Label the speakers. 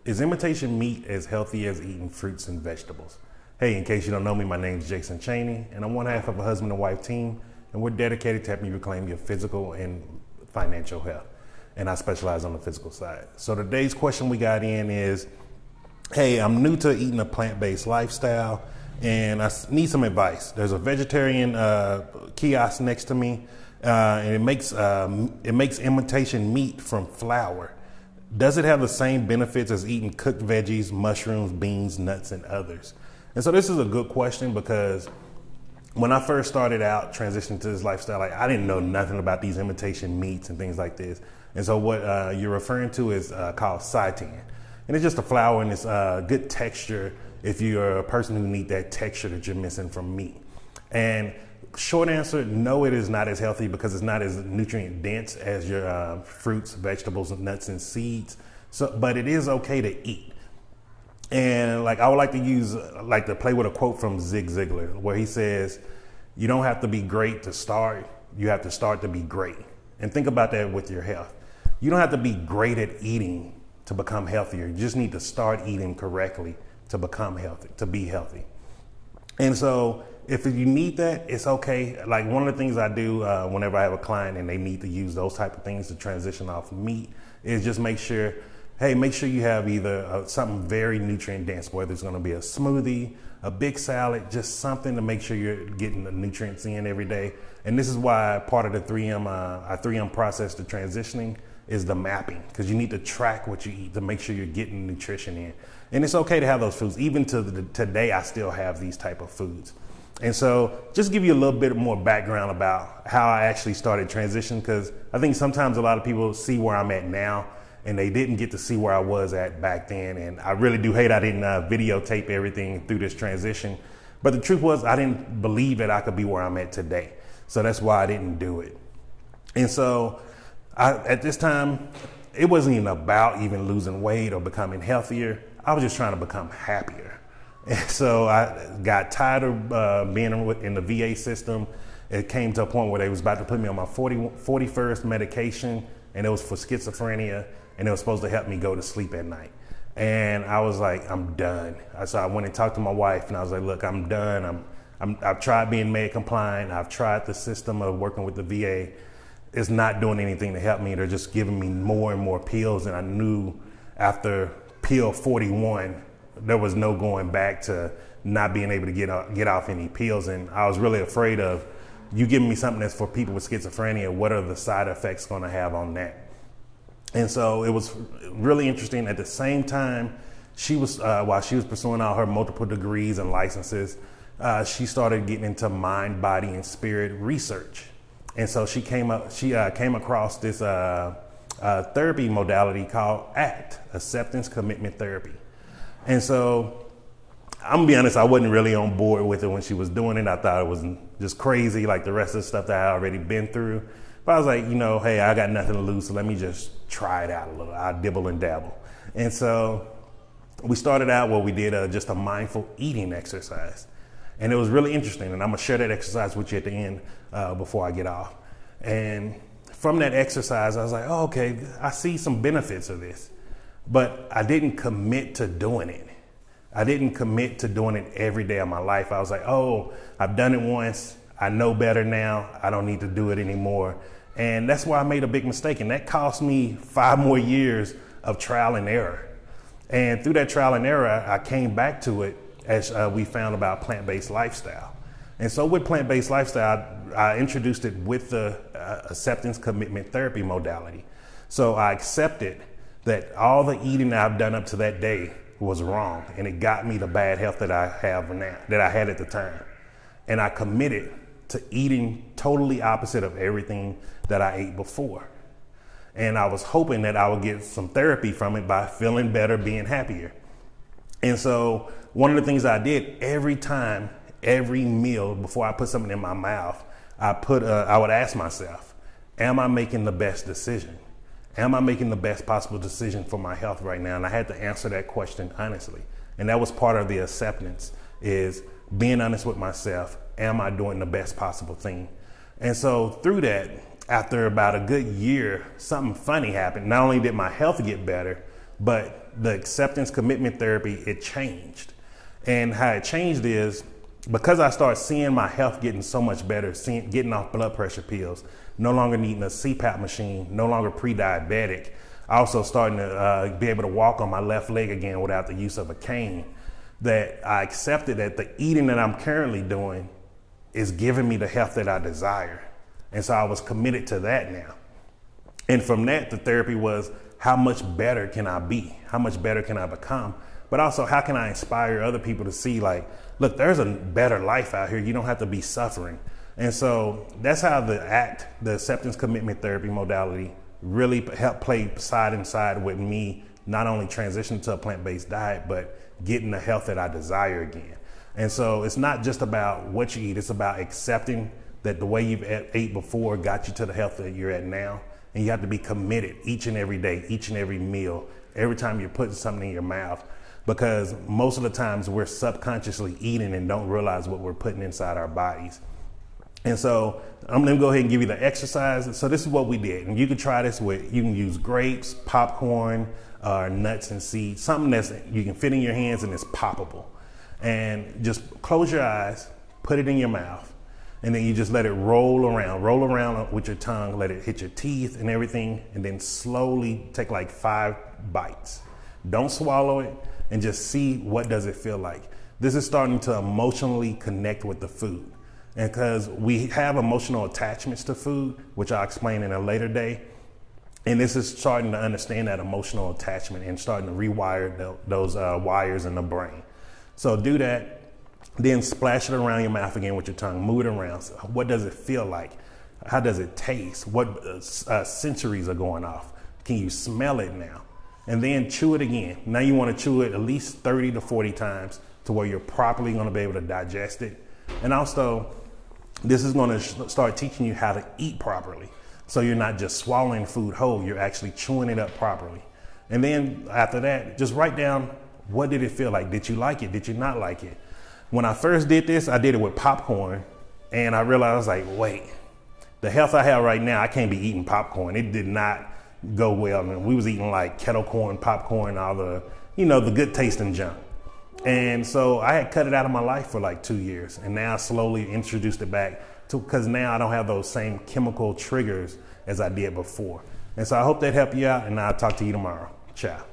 Speaker 1: Is imitation meat as healthy as eating fruits and vegetables? Hey, in case you don't know me, my name is Jason Cheney, and I'm one half of a husband and wife team, and we're dedicated to helping you reclaim your physical and financial health. And I specialize on the physical side. So today's question we got in is, hey, I'm new to eating a plant-based lifestyle, and I need some advice. There's a vegetarian kiosk next to me, and it makes imitation meat from flour. Does it have the same benefits as eating cooked veggies, mushrooms, beans, nuts, and others? And so this is a good question because when I first started out transitioning to this lifestyle, I didn't know nothing about these imitation meats and things like this. And so what you're referring to is called seitan. And it's just a flour, and it's good texture if you're a person who needs that texture that you're missing from meat. And short answer, no, it is not as healthy because it's not as nutrient dense as your fruits, vegetables, nuts, and seeds. So, but it is okay to eat. And I would like to play with a quote from Zig Ziglar, where he says, "You don't have to be great to start. You have to start to be great." And think about that with your health. You don't have to be great at eating to become healthier. You just need to start eating correctly to become healthy, to be healthy. And so if you need that, it's okay. Like one of the things I do whenever I have a client and they need to use those type of things to transition off meat is just make sure you have either something very nutrient dense, whether it's going to be a smoothie, a big salad, just something to make sure you're getting the nutrients in every day. And this is why part of the 3M, our 3M process to transitioning is the mapping, because you need to track what you eat to make sure you're getting nutrition in. And it's okay to have those foods. Even to today, I still have these type of foods. And so just give you a little bit more background about how I actually started transition, because I think sometimes a lot of people see where I'm at now and they didn't get to see where I was at back then. And I really do hate I didn't videotape everything through this transition. But the truth was I didn't believe that I could be where I'm at today. So that's why I didn't do it. And so at this time, it wasn't even about even losing weight or becoming healthier. I was just trying to become happier. And so I got tired of being in the VA system. It came to a point where they was about to put me on my 41st medication, and it was for schizophrenia, and it was supposed to help me go to sleep at night. And I was like, I'm done. So I went and talked to my wife, and I was like, look, I'm done. I've tried being med compliant. I've tried the system of working with the VA. It's not doing anything to help me. They're just giving me more and more pills, and I knew after pill 41, there was no going back to not being able to get off any pills. And I was really afraid of you giving me something that's for people with schizophrenia. What are the side effects going to have on that? And so it was really interesting. At the same time, while she was pursuing all her multiple degrees and licenses, she started getting into mind, body, and spirit research. And so she came across this therapy modality called ACT, Acceptance Commitment Therapy. And so I'm gonna be honest, I wasn't really on board with it when she was doing it. I thought it was just crazy, like the rest of the stuff that I already been through. But I was like, hey, I got nothing to lose, so let me just try it out a little. I dibble and dabble. And so we started out where we did just a mindful eating exercise. And it was really interesting. And I'm gonna share that exercise with you at the end before I get off. And from that exercise, I was like, oh, okay, I see some benefits of this. But I didn't commit to doing it. I didn't commit to doing it every day of my life. I was like, oh, I've done it once. I know better now. I don't need to do it anymore. And that's where I made a big mistake. And that cost me 5 more years of trial and error. And through that trial and error, I came back to it as we found about plant-based lifestyle. And so with plant-based lifestyle, I introduced it with the acceptance commitment therapy modality. So I accepted that all the eating that I've done up to that day was wrong, and it got me the bad health that I have now, that I had at the time. And I committed to eating totally opposite of everything that I ate before. And I was hoping that I would get some therapy from it by feeling better, being happier. And so one of the things I did every meal before I put something in my mouth, I would ask myself, am I making the best decision? Am I making the best possible decision for my health right now? And I had to answer that question honestly. And that was part of the acceptance, is being honest with myself. Am I doing the best possible thing? And so through that, after about a good year, something funny happened. Not only did my health get better, But the acceptance commitment therapy, it changed. And how it changed is because I started seeing my health getting so much better, getting off blood pressure pills, no longer needing a CPAP machine, no longer pre-diabetic. I also starting to be able to walk on my left leg again without the use of a cane. That I accepted that the eating that I'm currently doing is giving me the health that I desire. And so I was committed to that now. And from that, the therapy was, how much better can I be? How much better can I become? But also, how can I inspire other people to see, like, look, there's a better life out here. You don't have to be suffering. And so that's how the acceptance commitment therapy modality really helped play side and side with me, not only transitioning to a plant-based diet, but getting the health that I desire again. And so it's not just about what you eat. It's about accepting that the way you've ate before got you to the health that you're at now. And you have to be committed each and every day, each and every meal, every time you're putting something in your mouth, because most of the times we're subconsciously eating and don't realize what we're putting inside our bodies. And so I'm gonna go ahead and give you the exercise. So this is what we did. And you can try this with, you can use grapes, popcorn, nuts and seeds, something that's you can fit in your hands and it's poppable. And just close your eyes, put it in your mouth, and then you just let it roll around with your tongue, let it hit your teeth and everything, and then slowly take like 5 bites. Don't swallow it, and just see what does it feel like. This is starting to emotionally connect with the food. And because we have emotional attachments to food, which I'll explain in a later day, and this is starting to understand that emotional attachment and starting to rewire those wires in the brain. So do that. Then splash it around your mouth again with your tongue. Move it around. So what does it feel like? How does it taste? What sensories are going off? Can you smell it now? And then chew it again. Now you want to chew it at least 30 to 40 times to where you're properly going to be able to digest it. And also, this is going to start teaching you how to eat properly. So you're not just swallowing food whole, you're actually chewing it up properly. And then after that, just write down, what did it feel like? Did you like it? Did you not like it? When I first did this, I did it with popcorn, and I realized, like, wait, the health I have right now, I can't be eating popcorn. It did not go well. I mean, we was eating like kettle corn, popcorn, all the, the good tasting junk. And so I had cut it out of my life for like 2 years, and now I slowly introduced it back because now I don't have those same chemical triggers as I did before. And so I hope that helped you out, and I'll talk to you tomorrow. Ciao.